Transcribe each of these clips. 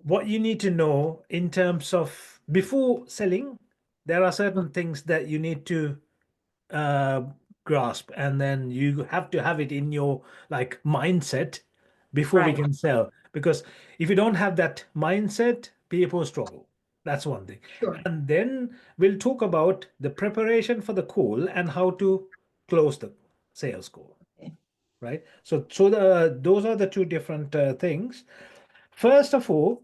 what you need to know in terms of before selling, there are certain things that you need to uh, grasp, and then you have to have it in your like mindset before we Right. can sell. Because if you don't have that mindset, people struggle. That's one thing. Sure. And then we'll talk about the preparation for the call and how to close the sales call, Okay. right? So those are the two different things. First of all,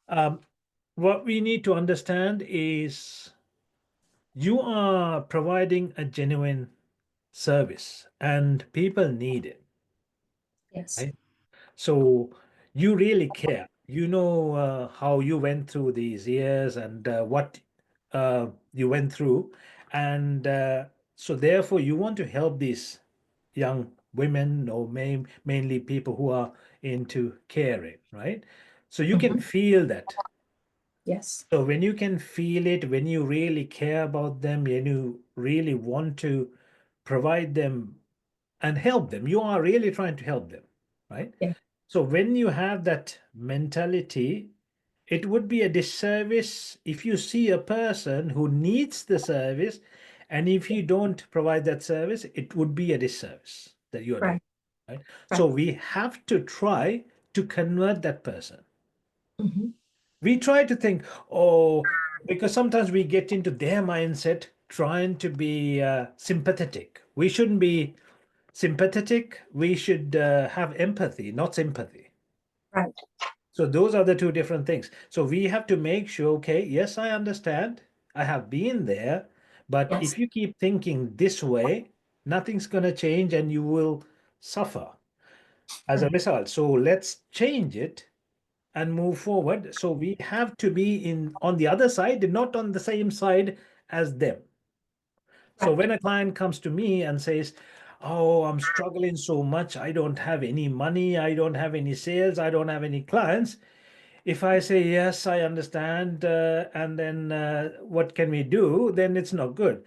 um, what we need to understand is you are providing a genuine service and people need it, Yes. right? So you really care. You know how you went through these years and what you went through. And so therefore you want to help these young women or mainly people who are into caring, right? So you can Hmm. feel that. Yes. So when you can feel it, when you really care about them, when you really want to provide them and help them, you are really trying to help them, right? Yeah. So when you have that mentality, it would be a disservice if you see a person who needs the service, and if you don't provide that service, it would be a disservice that you are doing, Right. right? So Right. we have to try to convert that person. Hmm. We try to think, oh, because sometimes we get into their mindset trying to be sympathetic. We shouldn't be sympathetic. We should have empathy, not sympathy. Right. So those are the two different things. So we have to make sure, okay, yes, I understand. I have been there, but Yes. if you keep thinking this way, nothing's going to change and you will suffer as a Right. result. So let's change it and move forward. So we have to be in on the other side, not on the same side as them. So Right. when a client comes to me and says, "Oh, I'm struggling so much. I don't have any money. I don't have any sales. I don't have any clients." If I say, "Yes, I understand," and then what can we do? Then it's not good.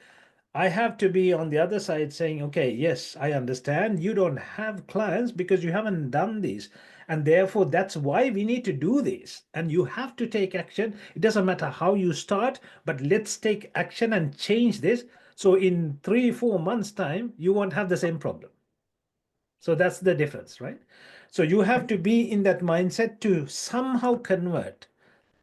I have to be on the other side saying, okay, yes, I understand you don't have clients because you haven't done these. And therefore, that's why we need to do this. And you have to take action. It doesn't matter how you start, but let's take action and change this. So in 3, 4 months' time, you won't have the same problem. So that's the difference, right? So you have to be in that mindset to somehow convert.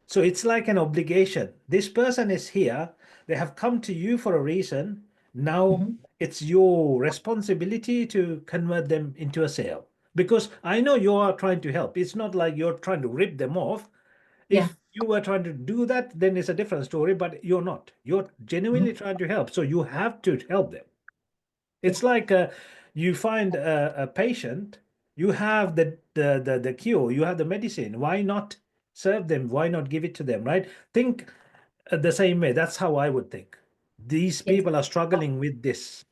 So it's like an obligation. This person is here, they have come to you for a reason. Now Hmm. it's your responsibility to convert them into a sale. Because I know you are trying to help. It's not like you're trying to rip them off. Yeah. If you were trying to do that, then it's a different story, but you're not. You're Hmm. genuinely trying to help. So you have to help them. Yeah. It's like you find a patient, you have the cure, you have the medicine. Why not serve them? Why not give it to them, right? Think the same way. That's how I would think. These Yes. people are struggling with this,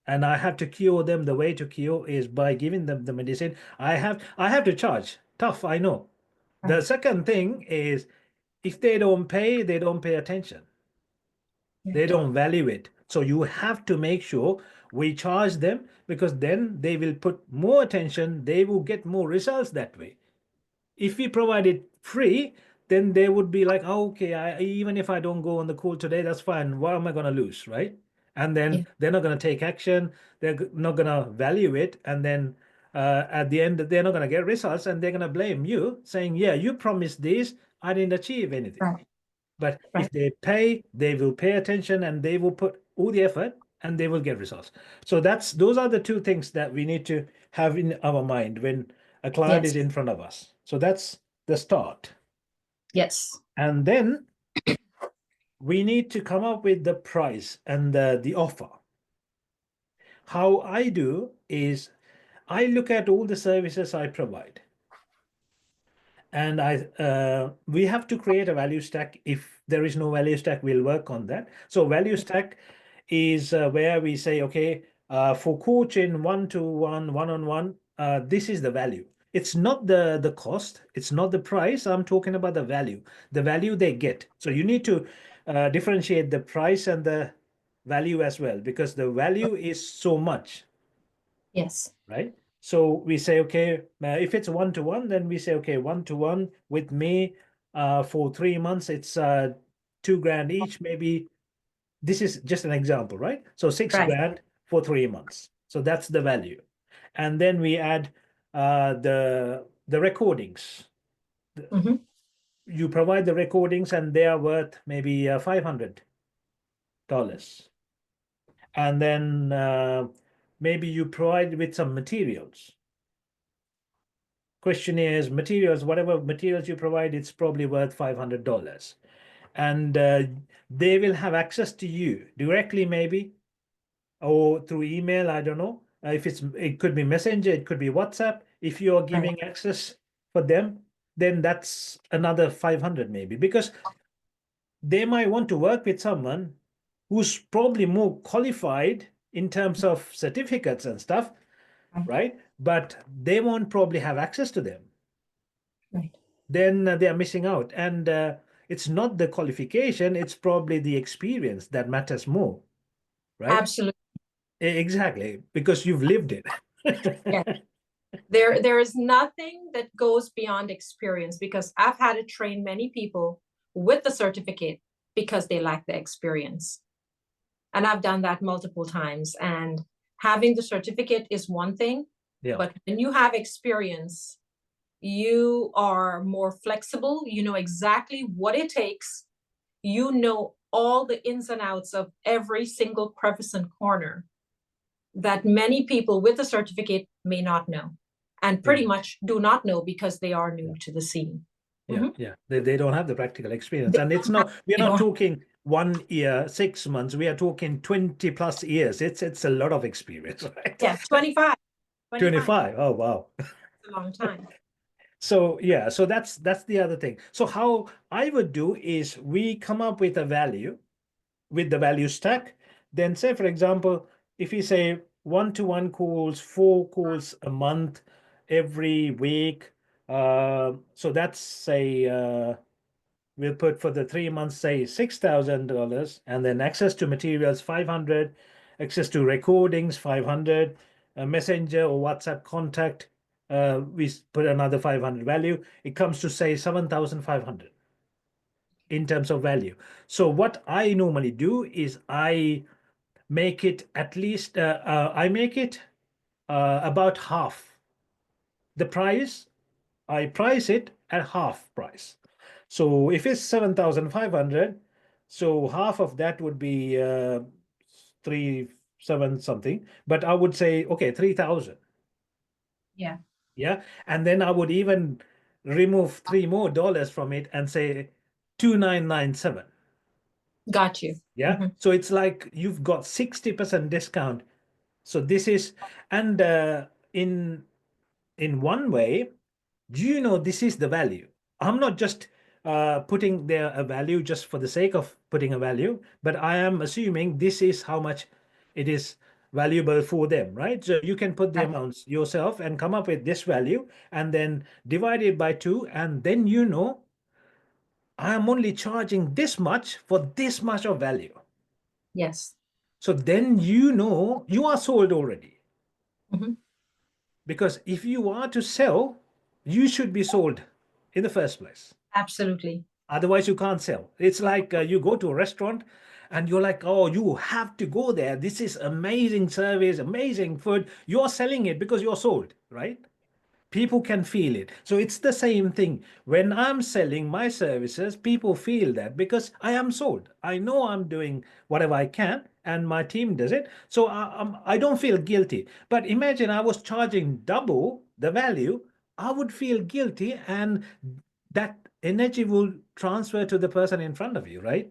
and I have to cure them. The way to cure is by giving them the medicine. I have to charge. Tough, I know. The Right. second thing is if they don't pay attention. They Right. don't value it. So you have to make sure we charge them because then they will put more attention, they will get more results that way. If we provide it free, then they would be like, oh, okay, even if I don't go on the call today, that's fine. What am I going to lose, right? And Yeah. then they're not going to take action. They're not going to value it. And then at the end, they're not going to get results and they're going to blame you saying, yeah, you promised this. I didn't achieve anything. Right. But if Right. they pay, they will pay attention and they will put all the effort and they will get results. So those are the two things that we need to have in our mind when a client is Yes. in front of us. So that's the start. Yes. And then we need to come up with the price and the offer. How I do is I look at all the services I provide. And we have to create a value stack. If there is no value stack, we'll work on that. So value stack is where we say, okay, for coaching one-to-one, one-on-one, this is the value. It's not the cost, it's not the price. I'm talking about the value they get. So you need to differentiate the price and the value as well, because the value is so much, Yes. right? So we say, okay, if it's one-to-one, then we say, okay, one-to-one with me for 3 months, it's $2,000 each. Maybe this is just an example, right? So six Right. grand for 3 months. So that's the value. And then we add the recordings. Hmm. You provide the recordings and they are worth maybe $500. And then maybe you provide with some materials. Question is materials, whatever materials you provide, it's probably worth $500. And they will have access to you directly, maybe, or through email. I don't know. If it could be Messenger, it could be WhatsApp. If you're Right. giving access for them, then that's another 500 maybe, because they might want to work with someone who's probably more qualified in terms of certificates and stuff, Right. right? But they won't probably have access to them. Right. Then they are missing out. And it's not the qualification, it's probably the experience that matters more, right? Absolutely. Exactly, because you've lived it. Yes. There is nothing that goes beyond experience, because I've had to train many people with the certificate because they lack the experience. And I've done that multiple times. And having the certificate is one thing, Yeah, but when you have experience, you are more flexible. You know exactly what it takes. You know all the ins and outs of every single crevice and corner that many people with a certificate may not know, and pretty exactly. much do not know because they are Yeah, new to the scene. yeah, Mhm. yeah. They don't have the practical experience. They And it's don't have, not, we're they not don't have, talking 1 year, 6 months, we are talking 20 plus years. It's a lot of experience, right? yeah, 25, 25 is 25. Oh, wow. a long time. So yeah, so that's the other thing. So how I would do is we come up with a value with the value stack. Then say, for example, if you say one-to-one calls, 4 calls a month, every week. So that's say we'll put for the 3 months, say $6,000, and then access to materials 500, access to recordings 500, a messenger or WhatsApp contact. We put another 500 value. It comes to say 7,500 in terms of value. So what I normally do is I make it at least I make it about half the price. I price it at half price. So if it's 7,500, so half of that would be 3 7 something. But I would say okay, 3,000. Yeah, Yeah, and then I would even remove $3 more from it and say 2,997. got you. Yeah, Mhm. so it's like you've got 60% discount. So this is, and in one way, do you know this is the value? I'm not just putting there a value just for the sake of putting a value, but I am assuming this is how much it is valuable for them, right? So you can put the Right. amounts yourself and come up with this value and then divide it by two, and then you know I am only charging this much for this much of value. Yes. So then you know you are sold already. Mhm. Because if you are to sell, you should be sold in the first place. Absolutely. Otherwise, you can't sell. It's like you go to a restaurant and you're like, oh, you have to go there. This is amazing service, amazing food. You're selling it because you're sold, right? People can feel it. So it's the same thing. When I'm selling my services, people feel that because I am sold. I know I'm doing whatever I can and my team does it. So I don't feel guilty. But imagine I was charging double the value, I would feel guilty, and that energy will transfer to the person in front of you, right?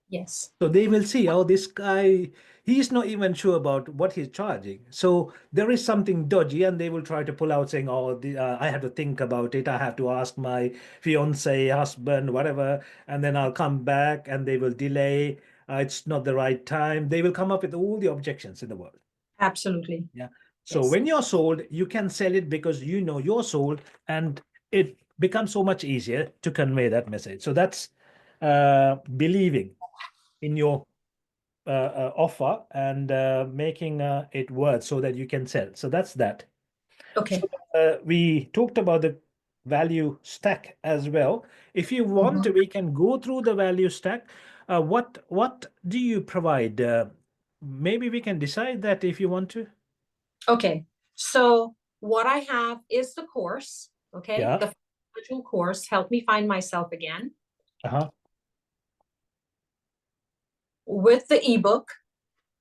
Yes. So they will see, oh, this guy, he's not even sure about what he's charging. So there is something dodgy, and they will try to pull out saying, oh, I have to think about it. I have to ask my fiance, husband, whatever, and then I'll come back, and they will delay. It's not the right time. They will come up with all the objections in the world. Absolutely. Yeah. So Yes. when you're sold, you can sell it because you know you're sold, and it becomes so much easier to convey that message. So that's believing in your offer and making it worth so that you can sell. So that's that. Okay. So we talked about the value stack as well. If you want to, we can go through the value stack. What do you provide? Maybe we can decide that if you want to. Okay. So what I have is the course. Okay. Yeah. The virtual course, Help Me Find Myself Again, Uh-huh. with the ebook.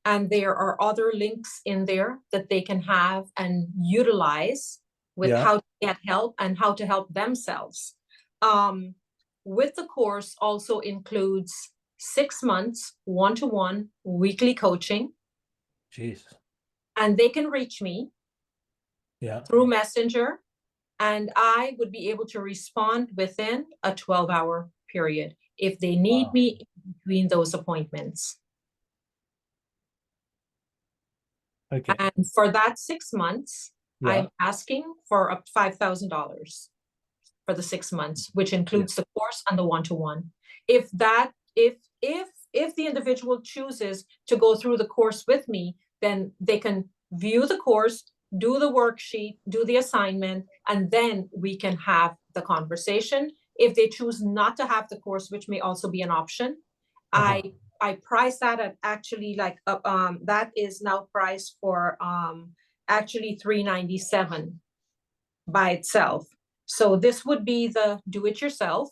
And there are other links in there that they can have and utilize with Yeah. how to get help and how to help themselves. Um, with the course also includes 6 months one-to-one weekly coaching, Jeez. and they can reach me Yeah. through Messenger, and I would be able to respond within a 12-hour period if they need Wow. me in between those appointments. Okay. And for that 6 months, Yeah. I'm asking for up to $5,000 for the 6 months, which Yeah. includes the course and the one-to-one. If the individual chooses to go through the course with me, then they can view the course, do the worksheet, do the assignment, and then we can have the conversation. If they choose not to have the course, which may also be an option, Uh-huh. I price that at actually like that is now priced for actually $397 by itself. So this would be the do it yourself,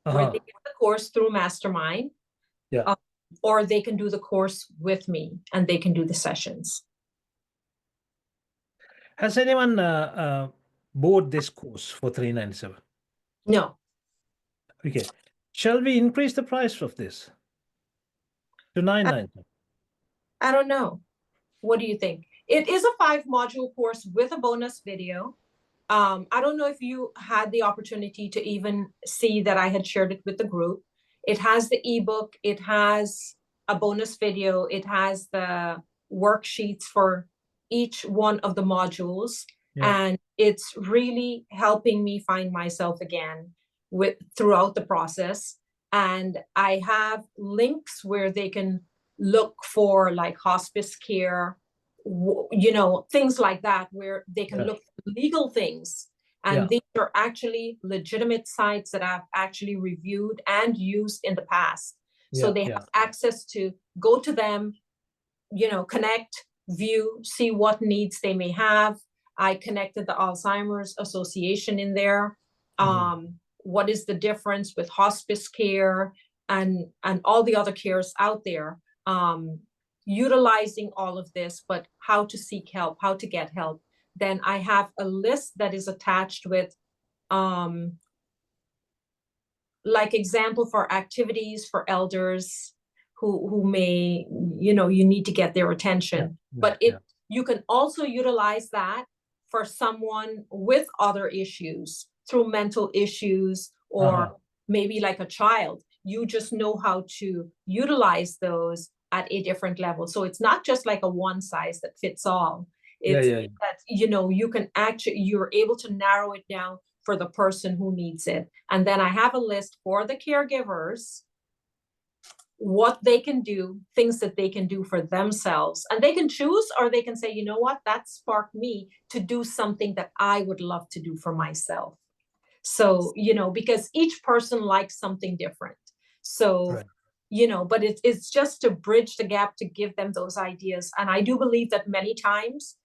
where they Uh-huh. get the course through Mastermind, Yeah. uh, or they can do the course with me and they can do the sessions. Has anyone bought this course for 397? No, Okay. Shall we increase the price of this to I, 997? I don't know. What do you think? It is a 5 module course with a bonus video. I don't know if you had the opportunity to even see that I had shared it with the group. It has the ebook, it has a bonus video, it has the worksheets for each one of the modules, Yeah. and it's really helping me find myself again with throughout the process. And I have links where they can look for like hospice care, things like that, where they can Yeah. look for legal things. Yeah. And these are actually legitimate sites that I've actually reviewed and used in the past. So Yeah. they Yeah. have access to go to them, connect, view, see what needs they may have. I connected the Alzheimer's Association in there. What is the difference with hospice care and all the other cares out there? Utilizing all of this, but how to seek help, how to get help. Then I have a list that is attached with like example for activities for elders who may, you need to get their attention. Yeah. But Yeah. you can also utilize that for someone with other issues, through mental issues, or maybe like a child. You just know how to utilize those at a different level. So it's not just like a one size that fits all. Yeah. It's Yeah. that, you can actually, you're able to narrow it down for the person who needs it. And then I have a list for the caregivers, what they can do, things that they can do for themselves. And they can choose, or they can say, you know what, that sparked me to do something that I would love to do for myself. So, because each person likes something different. So, Right. but it's just to bridge the gap, to give them those ideas. And I do believe that many times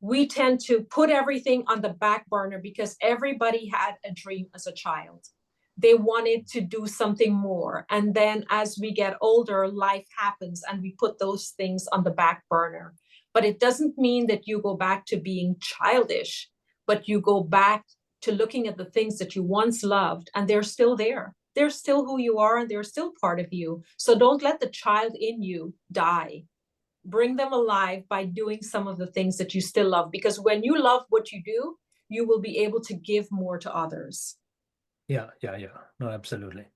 we tend to put everything on the back burner because everybody had a dream as a child. They wanted to do something more. And then as we get older, life happens and we put those things on the back burner. But it doesn't mean that you go back to being childish, but you go back to looking at the things that you once loved, and they're still there. They're still who you are and they're still part of you. So don't let the child in you die. Bring them alive by doing some of the things that you still love, because when you love what you do, you will be able to give more to others. Yeah. Yeah. Yeah. No, absolutely.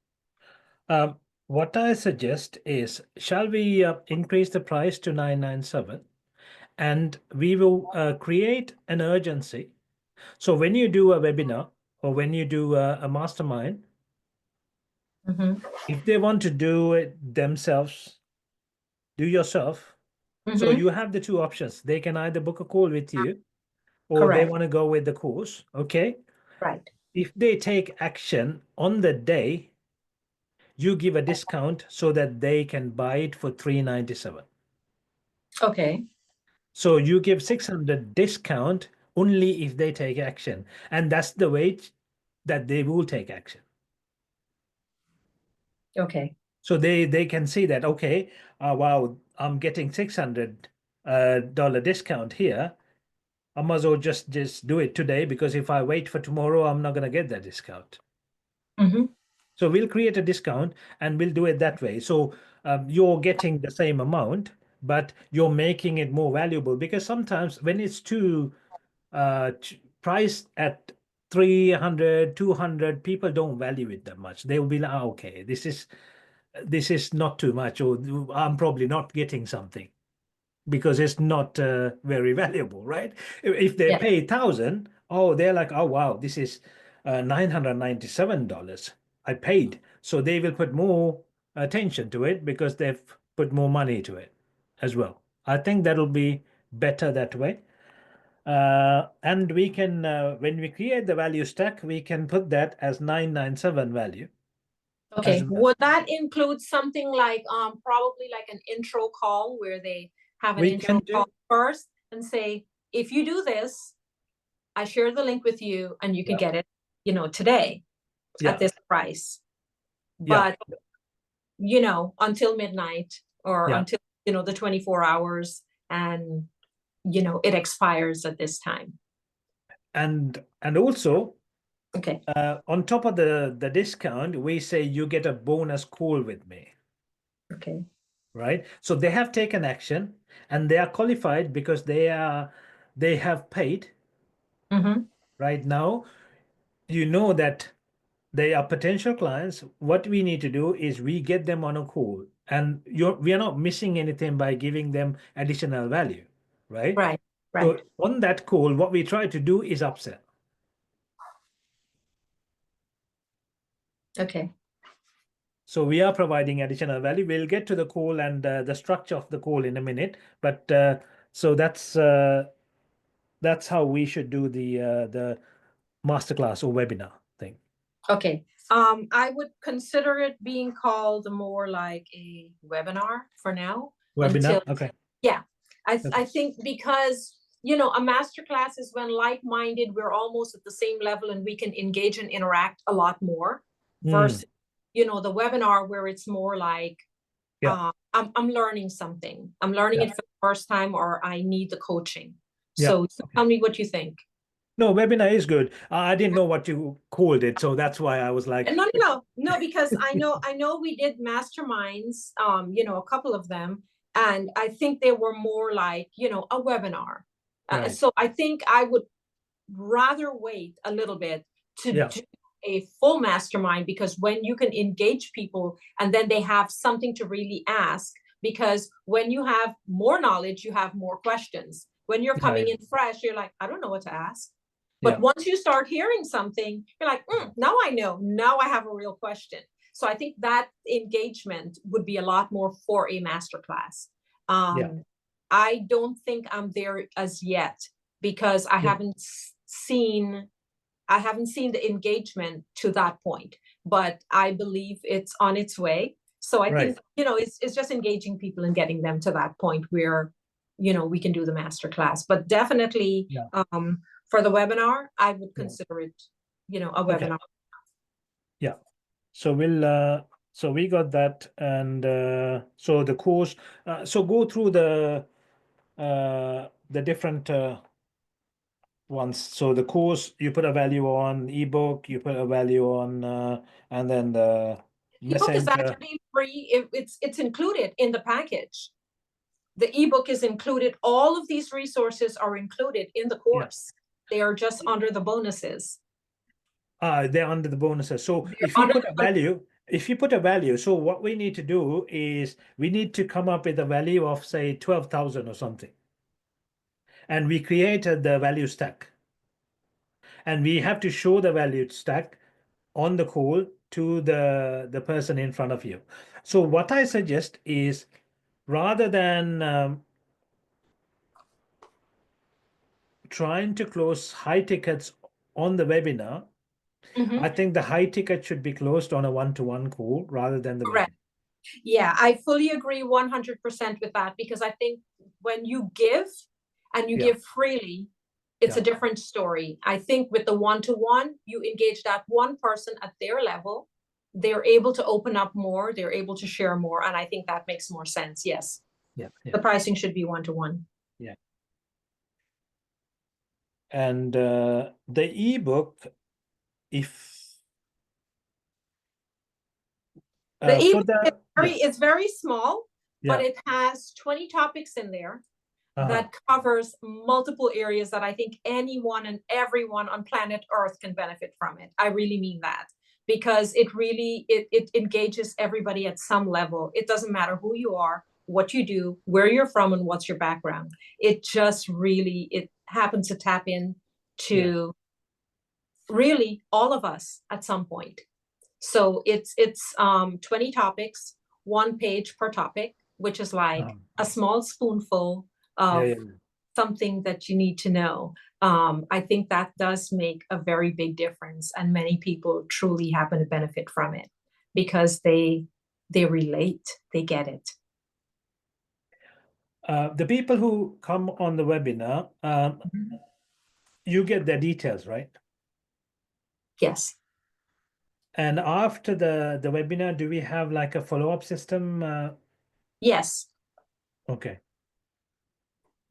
Um, what I suggest is, shall we increase the price to 997, and we will create an urgency. So when you do a webinar or when you do a mastermind, if they want to do it themselves, do yourself. So you have the two options. They can either book a call with you, or they Correct. want to go with the course, okay? Right. If they take action on the day, you give a discount so that they can buy it for 397. Okay. So you give 600 discount only if they take action, and that's the way that they will take action. Okay. So they can see that, okay, wow, I'm getting $600 discount here. I must as well just do it today, because if I wait for tomorrow, I'm not gonna get that discount. Mm-hmm. So we'll create a discount and we'll do it that way. So you're getting the same amount, but you're making it more valuable, because sometimes when it's too priced at 300, 200, people don't value it that much. They will be like, "Ah, okay, this is not too much, or I'm probably not getting something because it's not very valuable, right? If they Yeah. pay 1,000, oh, they're like, oh wow, this is $997 I paid. So they will put more attention to it because they've put more money to it as well. I think that'll be better that way. And we can, when we create the value stack, we can put that as 997 value as Okay. well. Would that include something like probably like an intro call where they have an We intro can do, call first and say, if you do this, I share the link with you and you can yeah, get it, today at yeah, this price. yeah, But, until midnight or yeah. until, the 24 hours and, it expires at this time. And also, Okay. on top of the discount, we say you get a bonus call with me, Okay. right? So they have taken action and they are qualified because they have paid Mm-hmm. right now. You know that they are potential clients. What we need to do is we get them on a call, and we are not missing anything by giving them additional value, right? Right. So Right. on that call, what we try to do is upsell. Okay. So we are providing additional value. We'll get to the call and the structure of the call in a minute, but so that's how we should do the masterclass or webinar thing. Okay. I would consider it being called more like a webinar for now Webinar, until, okay, yeah. I okay. I think because a master class is when like-minded, we're almost at the same level and we can engage and interact a lot more Mm, versus, the webinar where it's more like yeah, I'm learning something. I'm learning yeah, it for the first time or I need the coaching. yeah. So Okay. tell me what you think. No, webinar is good. I didn't know what you called it, so that's why I was like, No, no, no, no, because I know we did masterminds, a couple of them, and I think they were more like, a webinar. right. So I think I would rather wait a little bit to Yeah, do a full mastermind because when you can engage people and then they have something to really ask, because when you have more knowledge, you have more questions. When you're yeah, coming yeah, in fresh, you're like, I don't know what to ask. But yeah, once you start hearing something, you're like, now I know. Now I have a real question. So I think that engagement would be a lot more for a masterclass. yeah, I don't think I'm there as yet because yeah. seen I haven't seen the engagement to that point, but I believe it's on its way. So I Right. think, it's just engaging people and getting them to that point where, we can do the master class. But definitely Yeah, for the webinar, I would yeah. consider it, a Okay. webinar. Yeah. So so we got that, and so the course. So go through the different ones. So the course you put a value on, ebook you put a value on, and then the Ebook is messenger. actually free. It's included in the package. The ebook is included. All of these resources are included in the Yeah. course. They are just under the bonuses. They're under the bonuses. So They're under the if you put a value, so what we need to do is we need to come up with a value of say 12,000 or something, and we created the value stack, and we have to show the value stack on the call to the person in front of you. So what I suggest is, rather than trying to close high tickets on the webinar, I Mhm. think the high ticket should be closed on a one-to-one call rather than the Correct. webinar. Yeah, I fully agree 100% with that, because I think when you give and you Yeah, give freely, it's a yeah, different story. I think with the one-to-one, you engage that one person at their level. They're able to open up more, they're able to share more. And I think that makes more sense. Yes. yeah, yeah, The pricing should be one-to-one. yeah. And the ebook, if The for ebook is the very, yeah, it's very small, but yeah, it has 20 topics in there uh-huh, that covers multiple areas that I think anyone and everyone on planet Earth can benefit from it. I really mean that, because it really it engages everybody at some level. It doesn't matter who you are, what you do, where you're from, and what's your background. It just really it happens to tap in yeah, to really all of us at some point. So it's 20 topics, 1 page per topic, which is like uh-huh, a small spoonful yeah, of yeah. something that you need to know. I think that does make a very big difference, and many people truly happen to benefit from it because they relate, they get it. The people who come on the webinar, you get their details, right? Yes, And after the webinar, do we have like a follow-up system? yes, Okay.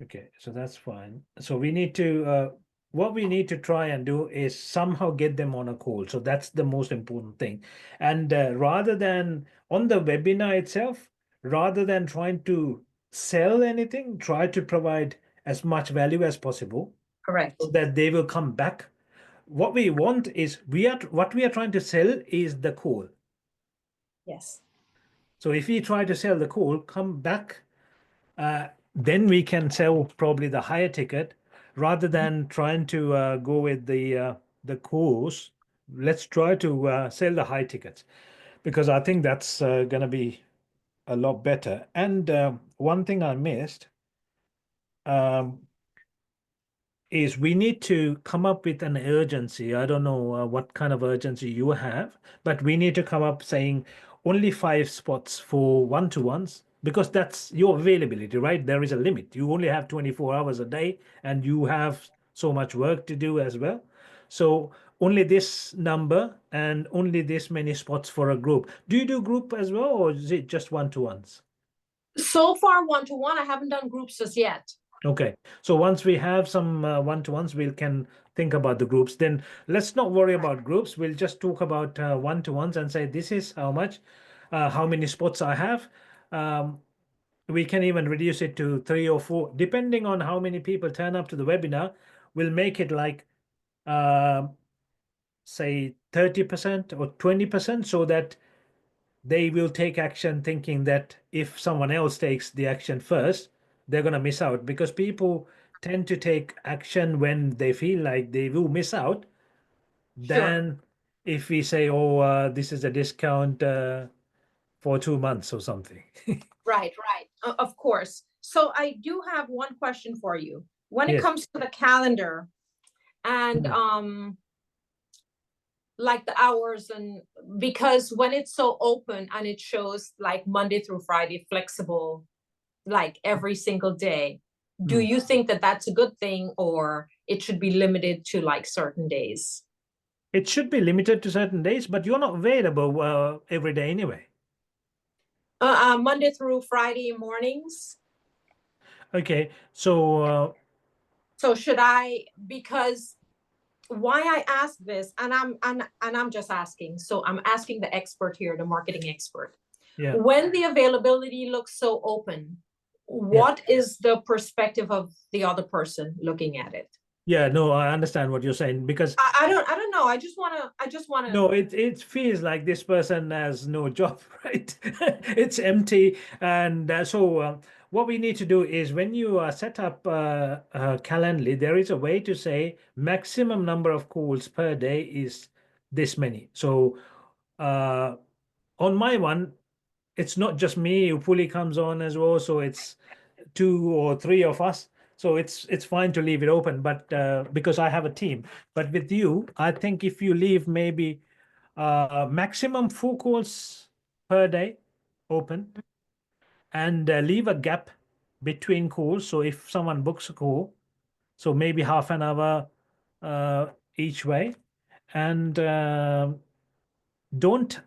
Okay, so that's fine. So we need to what we need to try and do is somehow get them on a call. So that's the most important thing. And rather than on the webinar itself, rather than trying to sell anything, try to provide as much value as possible so correct. that they will come back. What we want is what we are trying to sell is the call. Yes, So if we try to sell the call, come back, then we can sell probably the higher ticket rather than trying to go with the course. Let's try to sell the high tickets because I think that's going to be a lot better. And one thing I missed um, is we need to come up with an urgency. I don't know what kind of urgency you have, but we need to come up saying only 5 spots for one-to-ones because that's your availability, right? There is a limit. You only have 24 hours a day and you have so much work to do as well. So only this number and only this many spots for a group. Do you do group as well, or is it just one-to-ones? so far one-to-one. I haven't done groups as yet. Okay, so once we have some one-to-ones, we can think about the groups. Then let's not worry about groups. We'll just talk about one-to-ones and say this is how many spots I have. Um, we can even reduce it to 3 or 4, depending on how many people turn up to the webinar. We'll make it like uh, say 30% or 20% so that they will take action thinking that if someone else takes the action first, they're going to miss out because people tend to take action when they feel like they will miss out Sure. than if we say, oh, this is a discount for 2 months or something. Right, right. Of course. So I do have one question for you. When it Yes. comes to the calendar and Mm. like the hours, and because when it's so open and it shows like Monday through Friday flexible, like every single day, do Mm. you think that that's a good thing, or it should be limited to like certain days? It should be limited to certain days, but you're not available every day anyway. Monday through Friday mornings. Okay, so So should I, because why I ask this, and I'm just asking. So I'm asking the expert here, the marketing expert. yeah, When the availability looks so open, yeah. what is the perspective of the other person looking at it? Yeah, no, I understand what you're saying because I don't know. I just wanna. no, it feels like this person has no job, right? It's empty, and what we need to do is when you set up Calendly, there is a way to say maximum number of calls per day is this many. So uh, on my one, it's not just me. Upuli comes on as well, so it's 2 or 3 of us. So it's fine to leave it open, but because I have a team. But with you, I think if you leave maybe maximum 4 calls per day open, and leave a gap between calls. So if someone books a call, so maybe half an hour uh, each way, and don't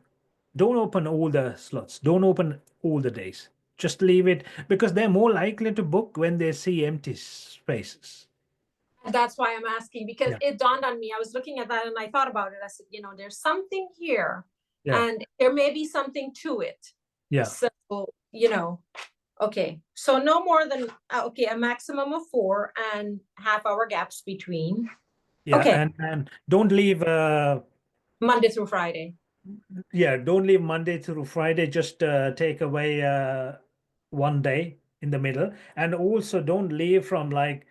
don't open all the slots. Don't open all the days. Just leave it because they're more likely to book when they see empty spaces. That's why I'm asking, because Yeah, it dawned on me. I was looking at that and I thought about it. I said, there's something here yeah, and there may be something to it. yeah, So, okay. So no more than, okay, a maximum of 4 and half-hour gaps between. yeah. Okay. And don't leave. Monday through Friday. Yeah, don't leave Monday through Friday. Just take away one day in the middle, and also don't leave from like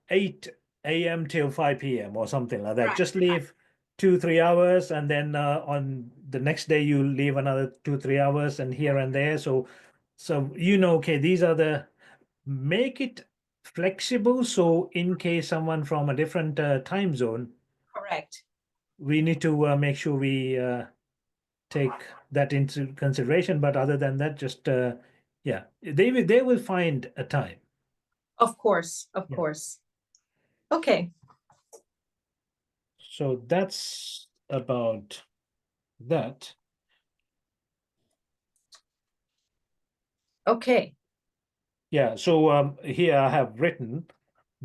8 a.m. till 5 p.m. or something like that. Right. Just leave 2, 3 hours, and then on the next day you leave another 2, 3 hours, and here and there. So okay, these are the make it flexible. So in case someone from a different time zone, Correct. we need to make sure we take that into consideration. But other than that, just yeah, they will find a time. Of course. Of Yeah. course. Okay. So that's about that. Okay. Yeah. So here I have written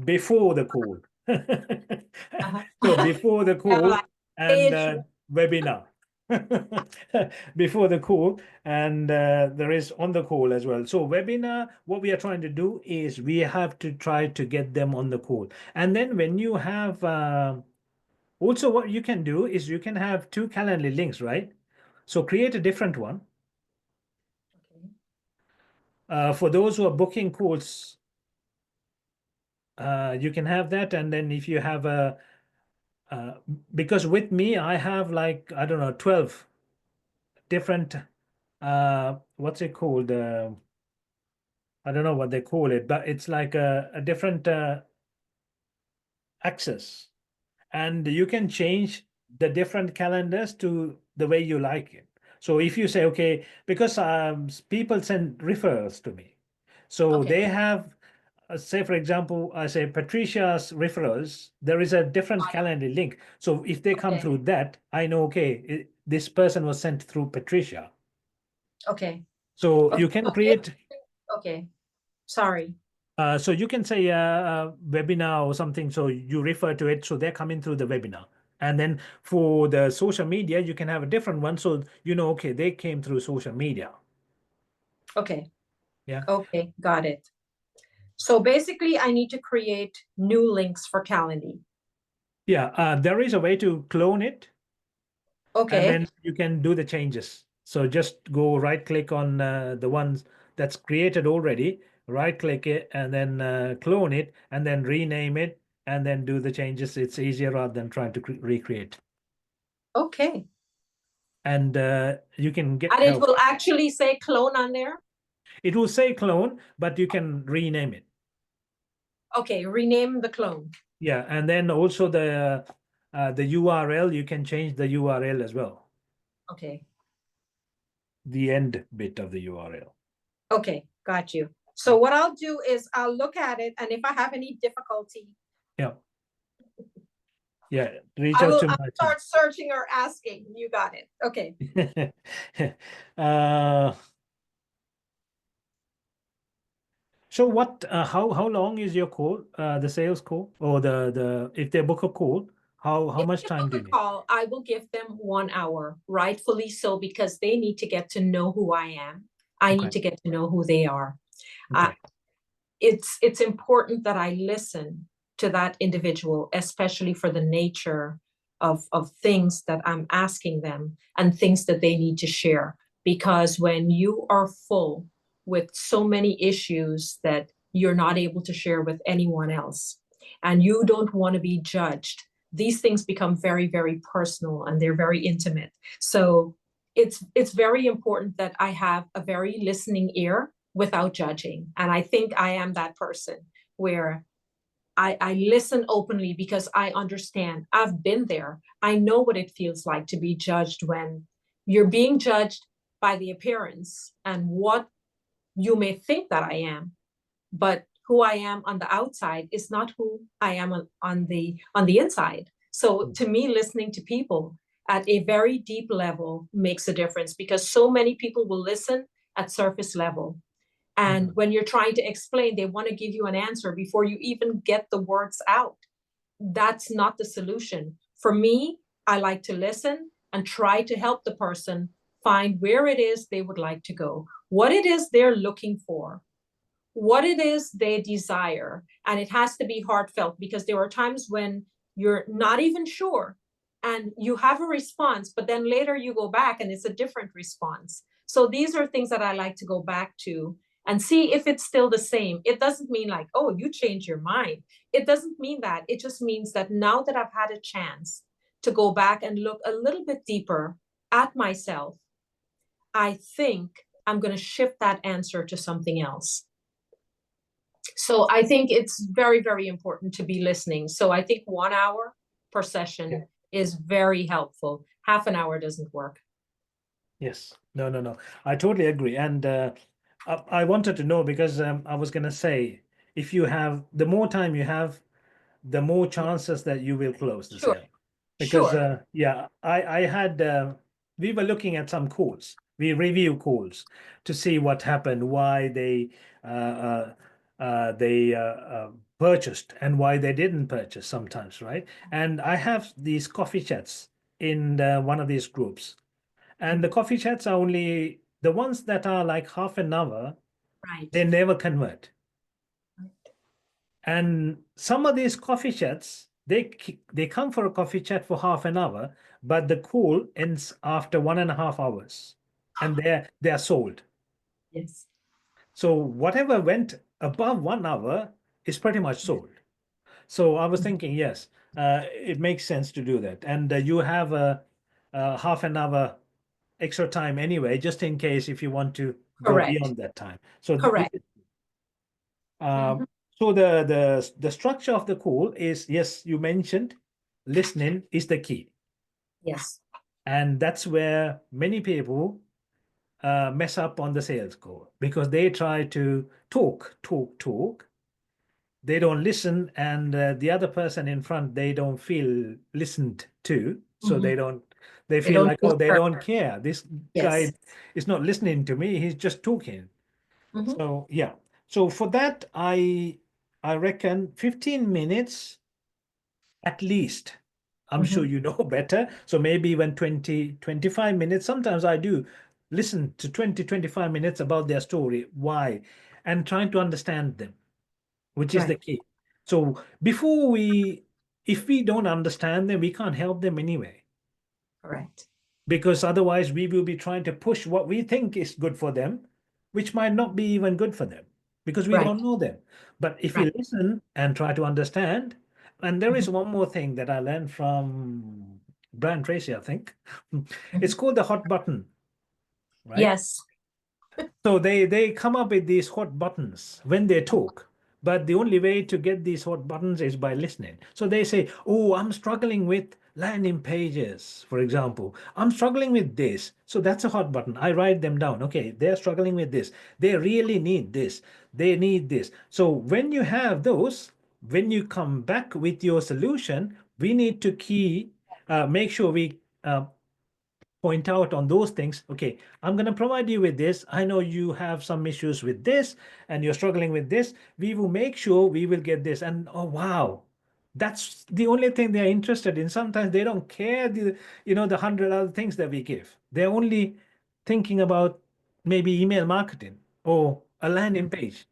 before the call. Uh-huh. So before the Have call like and page. webinar. Before the call, and there is on the call as well. So webinar, what we are trying to do is we have to try to get them on the call. And then when you have also what you can do is you can have 2 Calendly links, right? So create a different one. Okay. For those who are booking calls, you can have that. And then if you have a uh, because with me I have like I don't know 12 different what's it called, I don't know what they call it, but it's like a different access, and you can change the different calendars to the way you like it. So if you say, okay, because people send referrals to me, so Okay. they have, say for example, I say Patricia's referrals, there is a different calendar link. So if they come Okay. through that, I know, okay, this person was sent through Patricia. Okay. So Okay. you can Okay. create. Okay. Sorry. So you can say webinar or something. So you refer to it. So they're coming through the webinar. And then for the social media, you can have a different one. So okay, they came through social media. Okay. Yeah. Okay. Got it. So basically, I need to create new links for Calendly. Yeah. There is a way to clone it, and Okay. then you can do the changes. So just go right click on the ones that's created already, right click it, and then clone it, and then rename it, and then do the changes. It's easier rather than trying to recreate. Okay. And you can get And it help. will actually say clone on there. It will say clone, but you can rename it. Okay. Rename the clone. Yeah, and then also the URL, you can change the URL as well, Okay. the end bit of the URL. Okay. Got you. So what I'll do is I'll look at it, and if I have any difficulty, Yeah, yeah. Reach I out will to I'll my team. start searching or asking. You got it. Okay. uh, so what? How long is your call? The sales call, or the if they book a call, how If much they time book do a you need? call, I will give them 1 hour, rightfully so, because they need to get to know who I am. I Okay, need to get to know who they are. Uh, okay, it's important that I listen to that individual, especially for the nature of things that I'm asking them and things that they need to share. Because when you are full with so many issues that you're not able to share with anyone else, and you don't want to be judged, these things become very, very personal and they're very intimate. So it's very important that I have a very listening ear without judging. And I think I am that person where I listen openly because I understand. I've been there. I know what it feels like to be judged when you're being judged by the appearance and what you may think that I am, but who I am on the outside is not who I am on the inside. So to me, listening to people at a very deep level makes a difference because so many people will listen at surface level. And Mhm. when you're trying to explain, they want to give you an answer before you even get the words out. That's not the solution. For me, I like to listen and try to help the person find where it is they would like to go, what it is they're looking for, what it is they desire. And it has to be heartfelt because there are times when you're not even sure and you have a response, but then later you go back and it's a different response. So these are things that I like to go back to and see if it's still the same. It doesn't mean like, oh, you changed your mind. It doesn't mean that. It just means that now that I've had a chance to go back and look a little bit deeper at myself, I think I'm going to shift that answer to something else. So I think it's very, very important to be listening. So I think 1 hour per Yeah. session is very helpful. Half an hour doesn't work. Yes. No, no, no. I totally agree. And I wanted to know because I was going to say, if you have, the more time you have, the more Yeah, chances that you will close the sure, sale. Because sure. yeah, I had we were looking at some calls. We review calls to see what happened, why they purchased and why they didn't purchase sometimes, right? And I have these coffee chats in one of these groups, and the Mhm. coffee chats are only the ones that are like half an hour. Right. They never convert. And some of these coffee chats, they come for a coffee chat for half an hour, but the call ends after 1.5 hours, and they're sold. Yes. So whatever went above 1 hour is pretty much Yes. sold. So I was Mhm. thinking, yes, it makes sense to do that, and you have a half an hour extra time anyway, just in case if you want to go Correct. beyond that time. So Correct. Um, Mhm. so the structure of the call is, yes, you mentioned listening is the key, Yes. and that's where many people mess up on the sales call because they try to talk. They don't listen, and the other person in front they don't feel listened to, so Mhm. they They feel don't like, feel oh, they heard. don't care. This Yes. guy is not listening to me. He's just talking. Mhm. So yeah. So for that, I reckon 15 minutes at least. I'm sure Mhm. you know better. So maybe even 20, 25 minutes. Sometimes I do listen to 20, 25 minutes about their story, why, and trying to understand them, which is the Right. key. So before if we don't understand them, we can't help them anyway, Correct. because otherwise we will be trying to push what we think is good for them, which might not be even good for them because we Right. don't know them. But if we Right. listen and try to understand, and there is Mhm. one more thing that I learned from Brian Tracy, I think. It's Mhm. called the hot button, right? Yes. So they come up with these hot buttons when they talk, but the only way to get these hot buttons is by listening. So they say, "Oh, I'm struggling with landing pages, for example. I'm struggling with this." So that's a hot button. I write them down. Okay, they're struggling with this. They really need this. They need this. So when you have those, when you come back with your solution, we need to make sure we point out on those things. Okay, I'm going to provide you with this. I know you have some issues with this and you're struggling with this. We will make sure we will get this. And oh, wow, that's the only thing they're interested in. Sometimes they don't care the 100 other things that we give. They're only thinking about maybe email marketing or a landing page.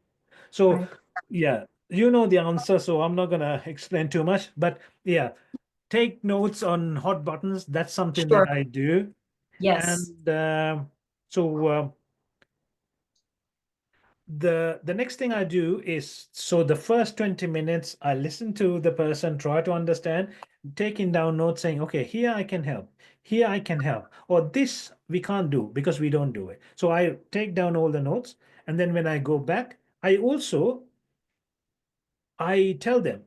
So Right. yeah, you know the answer, so I'm not gonna explain too much. But yeah, take notes on hot buttons. That's something that Sure. I do. Yes. And so the next thing I do is, so the first 20 minutes I listen to the person, try to understand, taking down notes saying, okay, here I can help, here I can help, or this we can't do because we don't do it. So I take down all the notes, and then when I go back, I tell them,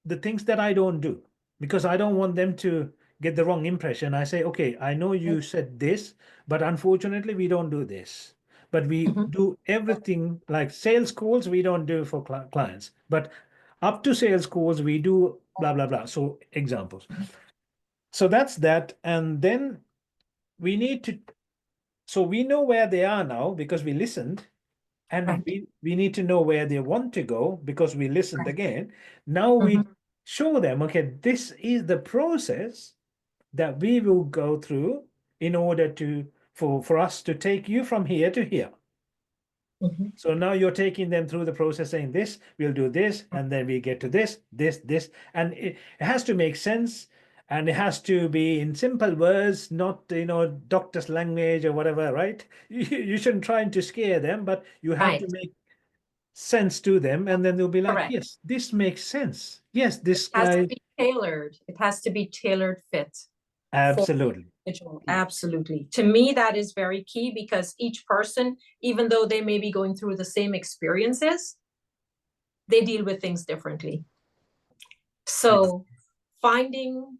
the things that I don't do, because I don't want them to get the wrong impression. I say, okay, I know you said this, but unfortunately, we don't do this. But we Mhm. do everything like sales calls, we don't do for clients. But up to sales calls, we do blah, blah, blah. So, examples. So, that's that. And then we need to, so we know where they are now because we listened, and Right. we need to know where they want to go because we listened Right. again. Now we Mhm. show them, okay, this is the process that we will go through in order to for us to take you from here to here. Mhm. So now you're taking them through the process saying this, we'll do this, and then we get to this, and it has to make sense, and it has to be in simple words, not doctor's language or whatever, right? You shouldn't try to scare them, but you have to Right. make sense to them, and then they'll be like, Correct. yes, this makes sense. Yes, this Has to guy, be tailored. It has to be tailored fit for absolutely. individual. Yeah, Absolutely. To me, that is very key because each person, even though they may be going through the same experiences, they deal with things differently. So finding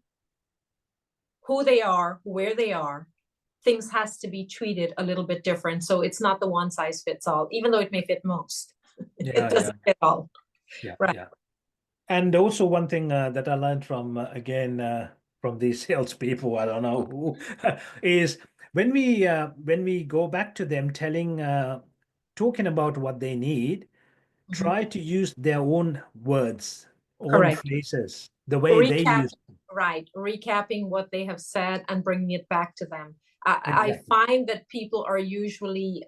who they are, where they are, things has to be treated a little bit different. So it's not the one size fits all, even though it may fit most. It yeah, yeah, doesn't fit all. yeah, Right. yeah. And also one thing that I learned from again from these salespeople, I don't know who, is when we go back to them telling, talking about what they need, Mhm. try to use their own words, own Correct. phrases, the way they Recap, use. right. Recapping what they have said and bringing it back to them. I Exactly. find that people are usually,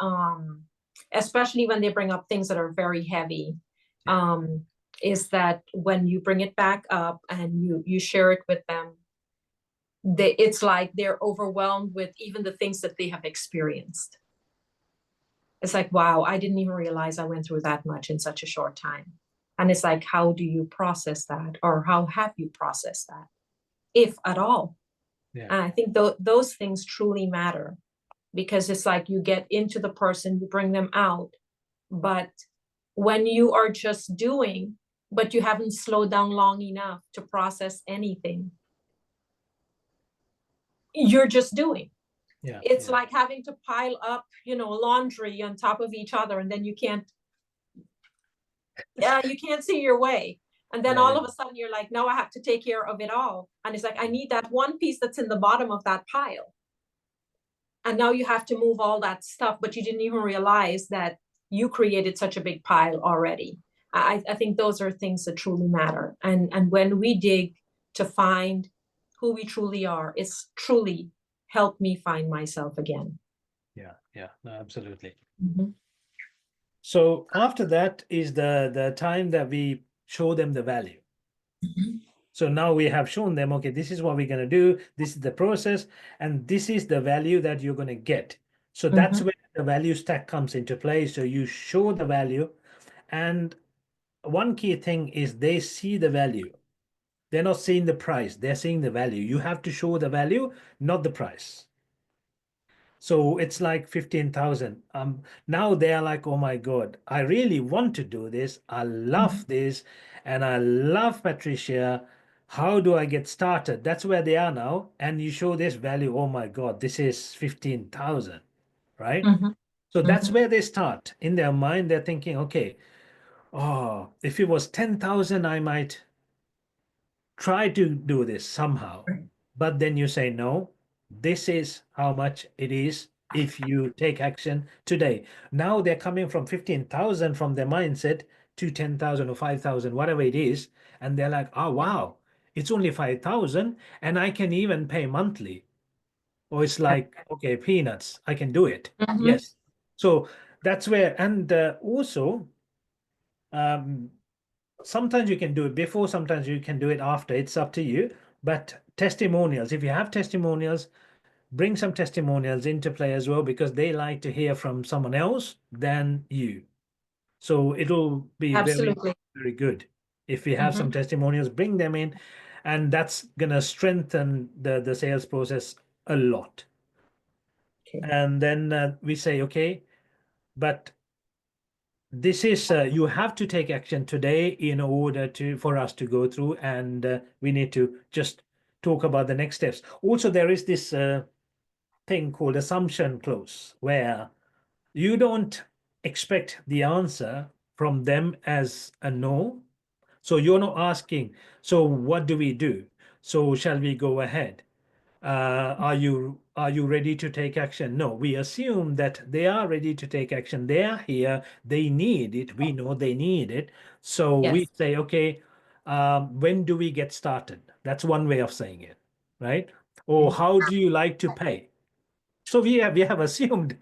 especially when they bring up things that are very heavy, Yeah. is that when you bring it back up and you share it with them, it's like they're overwhelmed with even the things that they have experienced. It's like, wow, I didn't even realize I went through that much in such a short time. And it's like, how do you process that? Or how have you processed that, if at all? Yeah. And I think those things truly matter because it's like you get into the person, you bring them out. But when you are just doing, but you haven't slowed down long enough to process anything, you're just doing. Yeah. It's Yeah. like having to pile up, laundry on top of each other, and then you can't see your way. And then Yeah. all Yeah. of a sudden you're like, no, I have to take care of it all. And it's like, I need that one piece that's in the bottom of that pile. And now you have to move all that stuff, but you didn't even realize that you created such a big pile already. I think those are things that truly matter. And when we dig to find who we truly are, it's truly helped me find myself again. Yeah. Yeah. No, absolutely. Mhm. So after that is the time that we show them the value. Mhm. So now we have shown them, okay, this is what we're going to do, this is the process, and this is the value that you're going to get. So that's Mhm. where the value stack comes into play. So you show the value, and one key thing is they see the value. They're not seeing the price, they're seeing the value. You have to show the value, not the price. So it's like 15,000. Now they are like, oh my God, I really want to do this. I Mhm. love this. And I love Patricia. How do I get started? That's where they are now. And you show this value. Oh my God, this is 15,000, right? Mhm. So that's Mhm. where they start. In their mind, they're thinking, okay, oh, if it was 10,000, I might try to do this somehow. But then you say, no, this is how much it is if you take action today. Now they're coming from 15,000 from their mindset to 10,000 or 5,000, whatever it is. And they're like, oh, wow, it's only 5,000 and I can even pay monthly. Or it's like, okay, peanuts, I can do it. Mhm. Yes. So that's where, and also, um, sometimes you can do it before, sometimes you can do it after. It's up to you. But testimonials, if you have testimonials, bring some testimonials into play as well because they like to hear from someone else than you. So it'll be very, Absolutely. very good. If you have some Mhm. testimonials, bring them in, and that's gonna strengthen the sales process a lot. Okay. And then we say, okay, but this is you have to take action today in order to for us to go through, and we need to just talk about the next steps. Also, there is this thing called assumption clause where you don't expect the answer from them as a no. So you're not asking, so what do we do? So shall we go ahead? Are you ready to take action? No, we assume that they are ready to take action. They are here. They need it. We know they need it. So we Yes. say, okay, when do we get started? That's one way of saying it, right? Or Okay. how do you like to pay? So we have assumed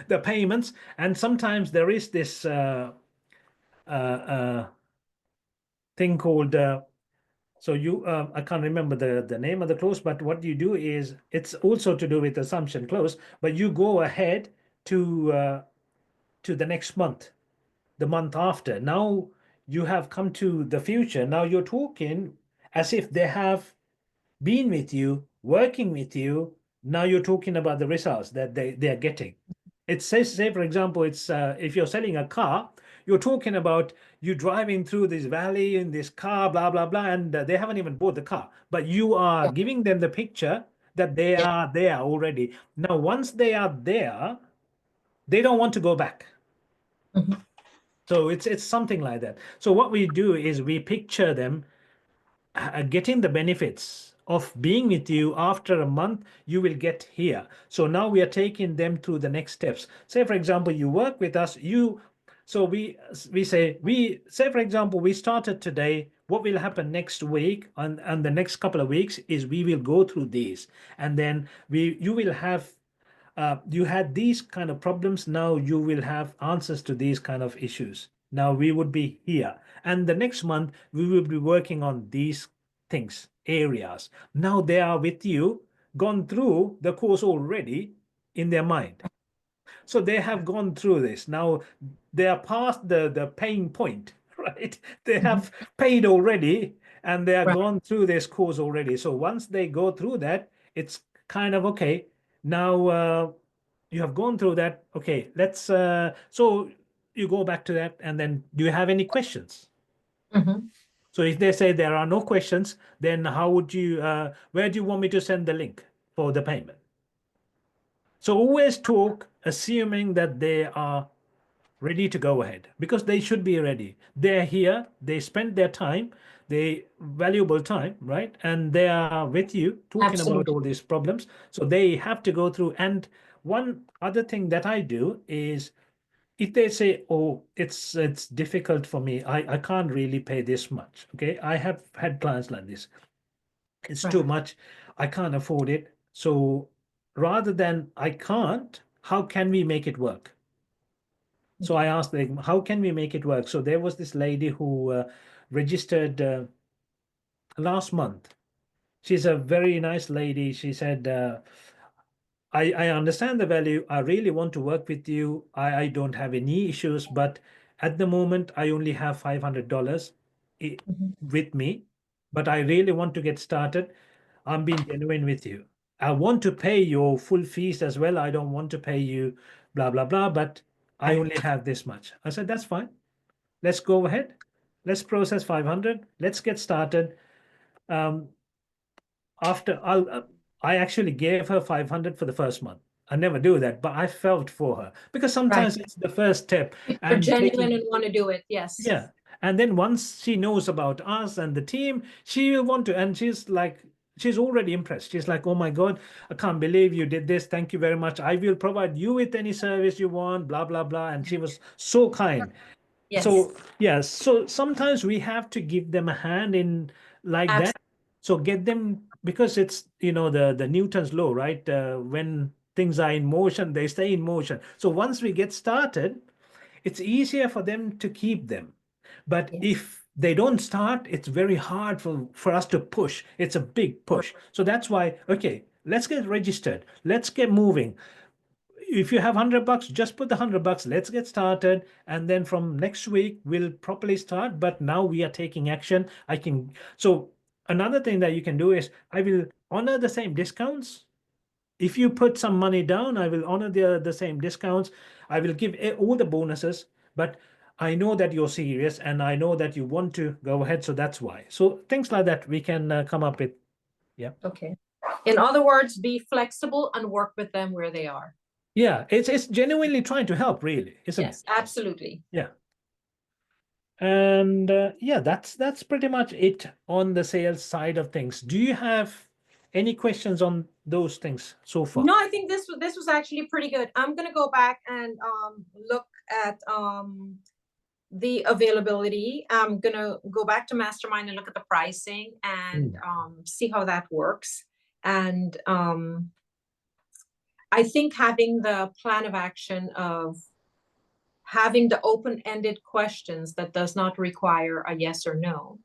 the payments, and sometimes there is this uh, thing called so you I can't remember the name of the clause, but what you do is it's also to do with assumption clause, but you go ahead to the next month, the month after. Now you have come to the future. Now you're talking as if they have been with you, working with you. Now you're talking about the results that they are getting. It says, say, for example, it's if you're selling a car, you're talking about you driving through this valley in this car, blah, blah, blah, and they haven't even bought the car, but you are Yeah. giving them the picture that they Yeah. are there already. Now, once they are there, they don't want to go back. Mhm. So it's something like that. So what we do is we picture them getting the benefits of being with you. After a month you will get here. So now we are taking them through the next steps. Say for example, you work with us, so we say, we say for example, we started today. What will happen next week and the next couple of weeks is we will go through these, and then you will have you had these kind of problems. Now you will have answers to these kind of issues. Now we would be here. And the next month, we will be working on these things, areas. Now they are with you, gone through the course already in their mind. So they have gone through this. Now they are past the paying point, right? They Mhm. have paid already and they are Right. gone through this course already. So once they go through that, it's kind of okay. Now you have gone through that. Okay, let's so you go back to that, and then do you have any questions? Mhm. So if they say there are no questions, then how would you where do you want me to send the link for the payment? So always talk assuming that they are ready to go ahead, because they should be ready. They're here, they spend their time, they valuable time, right? And they are with you talking about Absolutely. all these problems. So they have to go through. And one other thing that I do is if they say, oh, it's difficult for me, I can't really pay this much. Okay. I have had clients like this. It's Right. too much. I can't afford it. So rather than I can't, how can we make it work? So I Okay. asked them, how can we make it work? So there was this lady who registered last month. She's a very nice lady. She said, I understand the value. I really want to work with you. I don't have any issues, but at the moment, I only have $500 Mhm. with me, but I really want to get started. I'm being genuine with you. I want to pay your full fees as well. I don't want to pay you blah, blah, blah, but I Right. only have this much. I said, that's fine. Let's go ahead. Let's process 500. Let's get started. Um, after I actually gave her 500 for the first month. I never do that, but I felt for her because Right. sometimes it's the first step You're and genuine taking, and want to do it. Yes. yeah. And then once she knows about us and the team, she will want to, and she's like, she's already impressed. She's like, oh my God, I can't believe you did this. Thank you very much. I will provide you with any service you want, blah, blah, blah. And she was so kind. Yes. So yes, so sometimes we have to give them a hand in like that. Absolutely. So get them, because it's the Newton's law, right? When things are in motion, they stay in motion. So once we get started, it's easier for them to keep them. But Yes. if they don't start, it's very hard for us to push. It's a big push. So that's why, okay, let's get registered. Let's get moving. If you have $100, just put the $100. Let's get started, and then from next week we'll properly start. But now we are taking action. I can. So another thing that you can do is I will honor the same discounts. If you put some money down, I will honor the same discounts. I will give all the bonuses, but I know that you're serious and I know that you want to go ahead, so that's why. So things like that we can come up with. Yeah. Okay. In other words, be flexible and work with them where they are. Yeah, it's genuinely trying to help, really, isn't it? Yes, absolutely. Yeah. And yeah, that's pretty much it on the sales side of things. Do you have any questions on those things so far? No, I think this was actually pretty good. I'm gonna go back and look at the availability. I'm gonna go back to Mastermind and look at the pricing and see how that works. And I think having the plan of action of having the open-ended questions that does not require a yes or no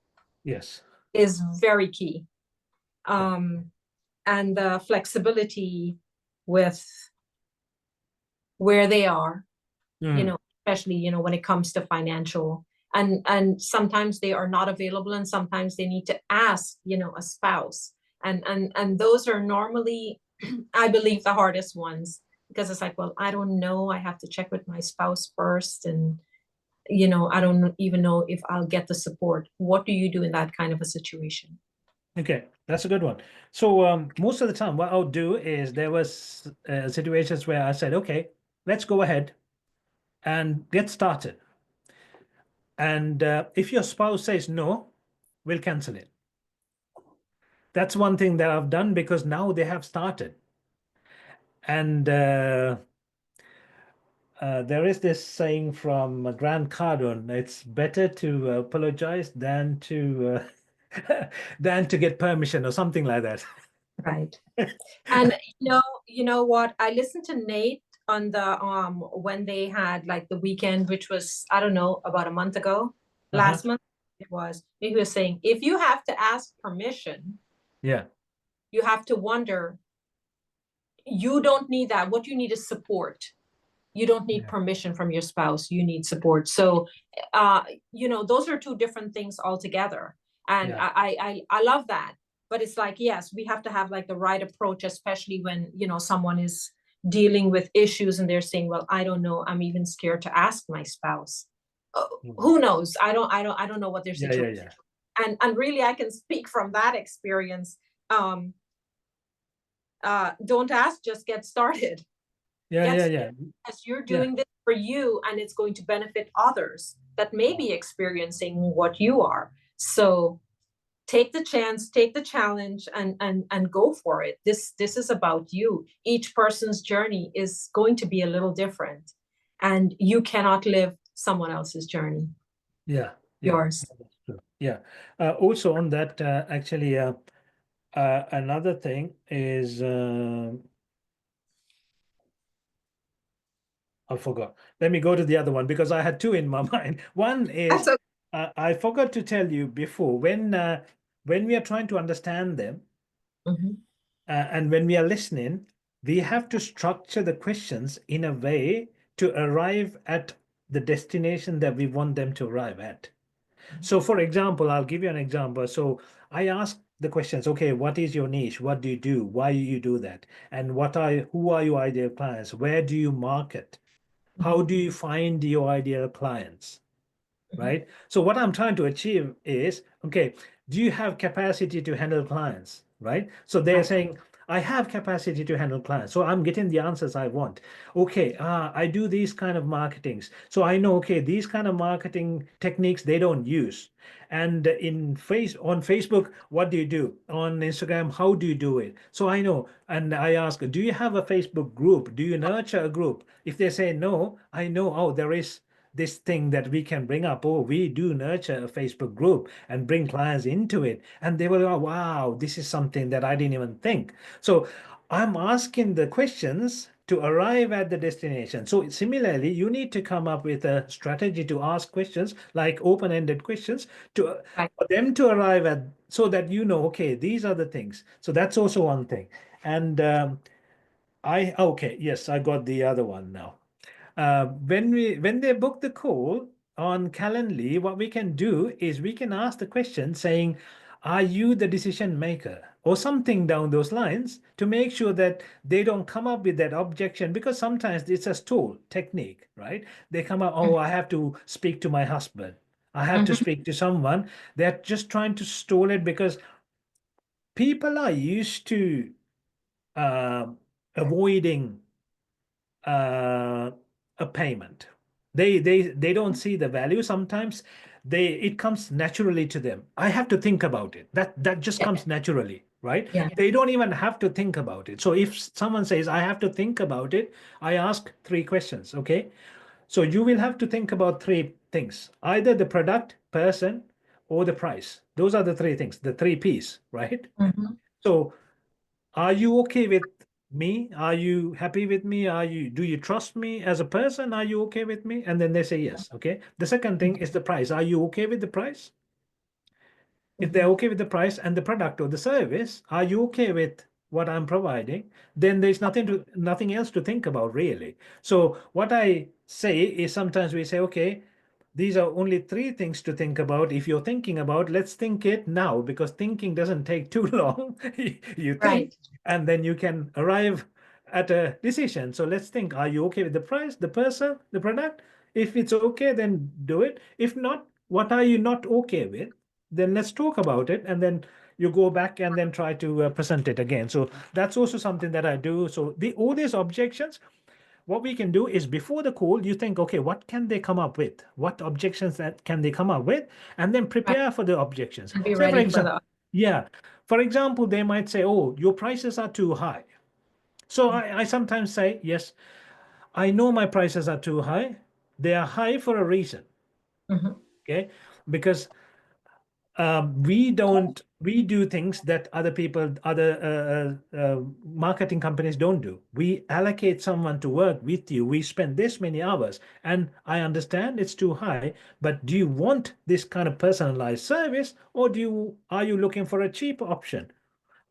Yes. is very key. And the flexibility with where they are, especially, when it comes to financial, and sometimes they are not available and sometimes they need to ask, a spouse. And those are normally, I believe, the hardest ones, because it's like, well, I don't know. I have to check with my spouse first. And, I don't even know if I'll get the support. What do you do in that kind of a situation? Okay, that's a good one. So most of the time, what I'll do is there was situations where I said, okay, let's go ahead and get started. And if your spouse says no, we'll cancel it. That's one thing that I've done because now they have started. And there is this saying from Grant Cardone, it's better to apologize than to than to get permission or something like that. Right. And you know what? I listened to Nate on the when they had like the weekend, which was, I don't know, about a month ago, Uh-huh. last month it was. He was saying, if you have to ask permission, Yeah. you have to wonder, you don't need that. What you need is support. You don't need Yeah. permission from your spouse. You need support. So, those are two different things altogether. And Yeah. I love that. But it's like, yes, we have to have like the right approach, especially when, someone is dealing with issues and they're saying, well, I don't know. I'm even scared to ask my spouse. Who knows? I don't know what their Yeah. Yeah. situation. Yeah. And really, I can speak from that experience. Don't ask, just get started. Yeah. Get Yeah. started, Yeah. because you're Yeah. doing this for you and it's going to benefit others that may be experiencing what you are. So take the chance, take the challenge, and go for it. This is about you. Each person's journey is going to be a little different, and you cannot live someone else's journey. Yeah. Yeah. Yours. That's true. Yeah. Also on that, actually, another thing is I forgot. Let me go to the other one because I had two in my mind. One is That's okay. I forgot to tell you before when we are trying to understand them Mhm. and when we are listening, we have to structure the questions in a way to arrive at the destination that we want them to arrive at. So, for example, I'll give you an example. So, I ask the questions, okay, what is your niche? What do you do? Why do you do that? And who are your ideal clients? Where do you market? How Mhm. do you find your ideal clients? Mhm. Right? So what I'm trying to achieve is, okay, do you have capacity to handle clients? Right? So they're Right. saying, I have capacity to handle clients. So I'm getting the answers I want. Okay, I do these kind of marketings. So I know, okay, these kind of marketing techniques they don't use. And on Facebook, what do you do? On Instagram, how do you do it? So I know, and I ask, do you have a Facebook group? Do you nurture a group? If they say no, I know, oh, there is this thing that we can bring up. Oh, we do nurture a Facebook group and bring clients into it. And they will go, wow, this is something that I didn't even think. So I'm asking the questions to arrive at the destination. So similarly, you need to come up with a strategy to ask questions like open-ended questions to Right. for them to arrive at so that okay, these are the things. So that's also one thing. And okay, yes, I got the other one now. When they book the call on Calendly, what we can do is we can ask the question saying, "Are you the decision maker or something down those lines to make sure that they don't come up with that objection, because sometimes it's a stall technique, right? They come up, oh, I have to speak to my husband. I have to Mhm. speak to someone. They're just trying to stall it because people are used to uh, avoiding uh, a payment. They don't see the value sometimes. It comes naturally to them. I have to think about it. That just Yeah. comes naturally, right? Yeah. They don't even have to think about it. So if someone says I have to think about it, I ask three questions. Okay, so you will have to think about three things: either the product, person, or the price. Those are the three things, the three P's, right? Mhm. So are you okay with me? Are you happy with me? Do you trust me as a person? Are you okay with me? And then they say yes. Okay. The second thing is the price. Are you okay with the price? If they're Mhm. okay with the price and the product or the service, are you okay with what I'm providing? Then there's nothing else to think about really. So what I say is sometimes we say, okay, these are only three things to think about. If you're thinking about, let's think it now, because thinking doesn't take too long. You think, Right. and then you can arrive at a decision. So let's think, are you okay with the price, the person, the product? If it's okay, then do it. If not, what are you not okay with? Then let's talk about it, and then you go back and then try to present it again. So that's also something that I do. So all these objections, what we can do is before the call, you think, okay, what can they come up with? What objections that can they come up with? And then Right. prepare for the objections. And be Say, for ready for example, the. yeah, for example, they might say, oh, your prices are too high. So I sometimes say, yes, I know my prices are too high. They are high for a reason. Mhm. Okay. Because we do things that other marketing companies don't do. We allocate someone to work with you. We spend this many hours, and I understand it's too high, but do you want this kind of personalized service, or are you looking for a cheap option?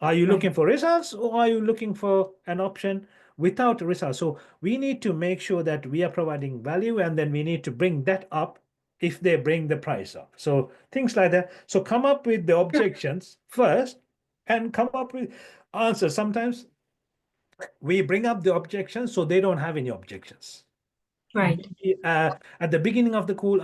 Are you Right. looking for results, or are you looking for an option without results? So we need to make sure that we are providing value, and then we need to bring that up if they bring the price up. So things like that. So come up with the objections first and come up with answers. Sometimes we bring up the objections so they don't have any objections. Right. At the beginning of the call,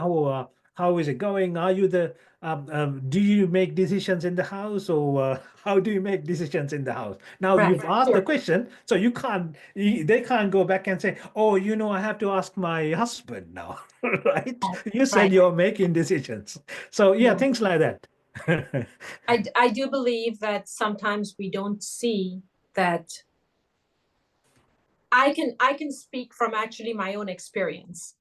how is it going? Are you do you make decisions in the house, or how do you make decisions in the house? Now Right. you've asked the Sure. question, so they can't go back and say, oh, I have to ask my husband now, right? You said Right. you're making decisions. So yeah, Yeah. things like that. I do believe that sometimes we don't see that. I can speak from actually my own experience.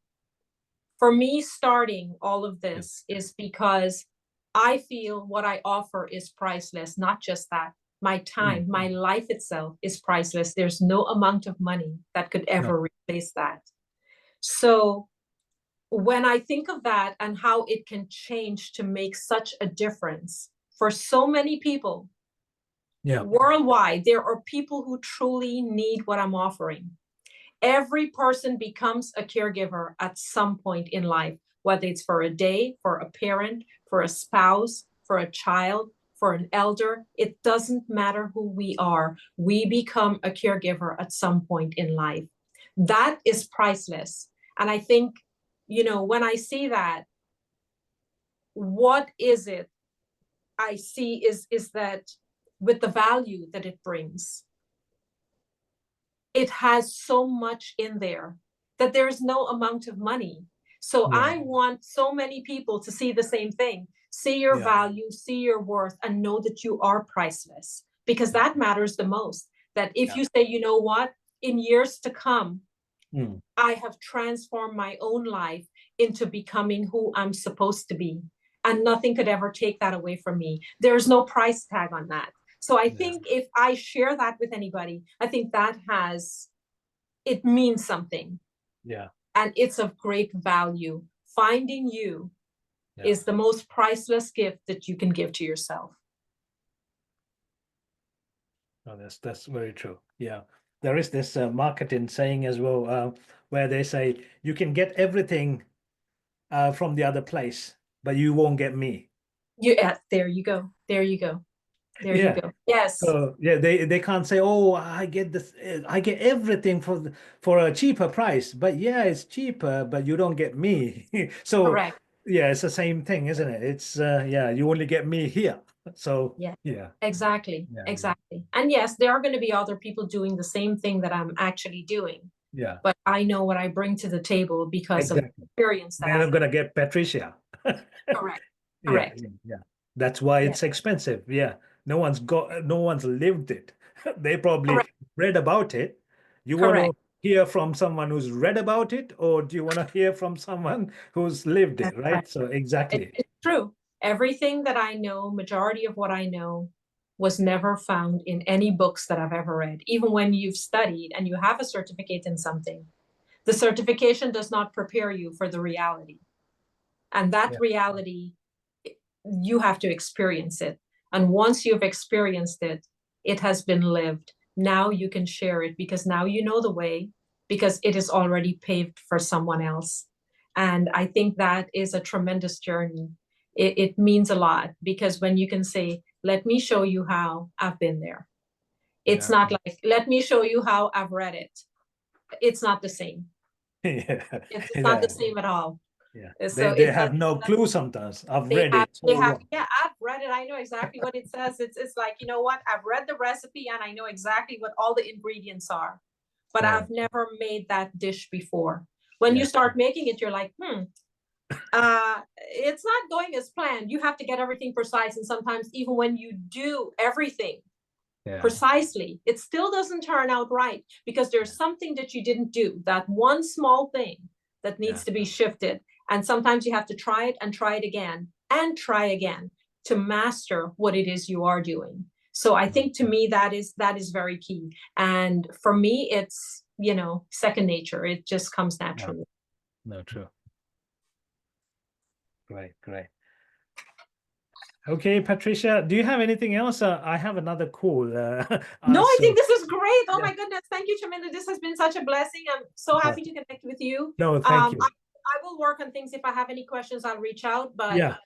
For me, starting all of Yeah. this is because I feel what I offer is priceless. Not just that, my Mm. time, my life itself is priceless. There's no amount of money that could No. ever replace that. So when I think of that and how it can change to make such a difference for so many people Yeah. worldwide, there are people who truly need what I'm offering. Every person becomes a caregiver at some point in life, whether it's for a day, for a parent, for a spouse, for a child, for an elder. It doesn't matter who we are. We become a caregiver at some point in life. That is priceless. And I think, when I see that, what is it I see is that with the value that it brings, it has so much in there that there's no amount of money. So Yeah. I want so many people to see the same thing, see your Yeah. value, see your worth, and know that you are priceless, because that matters the most. That if Yeah. you say, you know what, in years to come, Mm. I have transformed my own life into becoming who I'm supposed to be, and nothing could ever take that away from me. There's no price tag on that. So I Yeah. think if I share that with anybody, I think it means something, Yeah. and it's of great value. Finding you Yeah. is the most priceless gift that you can give to yourself. No, that's very true. Yeah, there is this marketing saying as well, where they say you can get everything from the other place, but you won't get me. Yeah, there you go. There you go. There you Yeah. go. Yes, So yeah, they can't say, "Oh, I get this, I get everything for a cheaper price." But yeah, it's cheaper, but you don't get me. So correct. yeah, it's the same thing, isn't it? It's yeah, you only get me here. So Yeah, yeah, exactly, yeah, yeah, exactly. And yes, there are going to be other people doing the same thing that I'm actually doing, yeah, but I know what I bring to the table because of the exactly. experience that Then I've I'm gonna get Patricia. correct, Yeah, correct. yeah, yeah. That's why Yeah, it's expensive. Yeah. No one's lived it. They probably correct, read about it. You want correct. to hear from someone who's read about it, or do you want to hear from someone who's lived it, That's right. right? So exactly. It's true. Everything that I know, majority of what I know, was never found in any books that I've ever read. Even when you've studied and you have a certificate in something, the certification does not prepare you for the reality. And that Yeah. reality, you have to experience it. And once you've experienced it, it has been lived. Now you can share it because now you know the way, because it is already paved for someone else. And I think that is a tremendous journey. It means a lot because when you can say, let me show you how I've been there. It's Yeah. not like, let me show you how I've read it. It's not the same. Yeah. It's not the Yeah. same at all. Yeah. So They it have doesn't no clue sometimes. I've they read have it. So what? yeah, I've read it. I know exactly what it says. It's like, you know what? I've read the recipe and I know exactly what all the ingredients are. But Yeah. I've never made that dish before. When you Yeah. start making it, you're like, it's not going as planned. You have to get everything precise. And sometimes even when you do everything Yeah. precisely, it still doesn't turn out right because there's something that you didn't do, that one small thing that Yeah. needs to be shifted. And sometimes you have to try it and try it again and try again to master what it is you are doing. So I think to me that is very key. And for me, it's, second nature. It just comes Yeah. naturally. No, true. Great, great. Okay, Patricia, do you have anything else? I have another call. No, I think So this is great. Oh yeah. my goodness. Thank you, Chaminda. This has been such a blessing. I'm so Uh, happy to connect with you. no, thank you. I will work on things. If I have any questions, I'll reach out. But Yeah,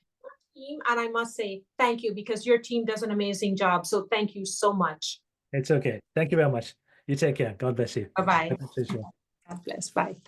team, and I must say thank you because your team does an amazing job. So thank you so much. it's okay. Thank you very much. You take care. God bless you. Bye bye. Bye, Patricia. God bless. Bye.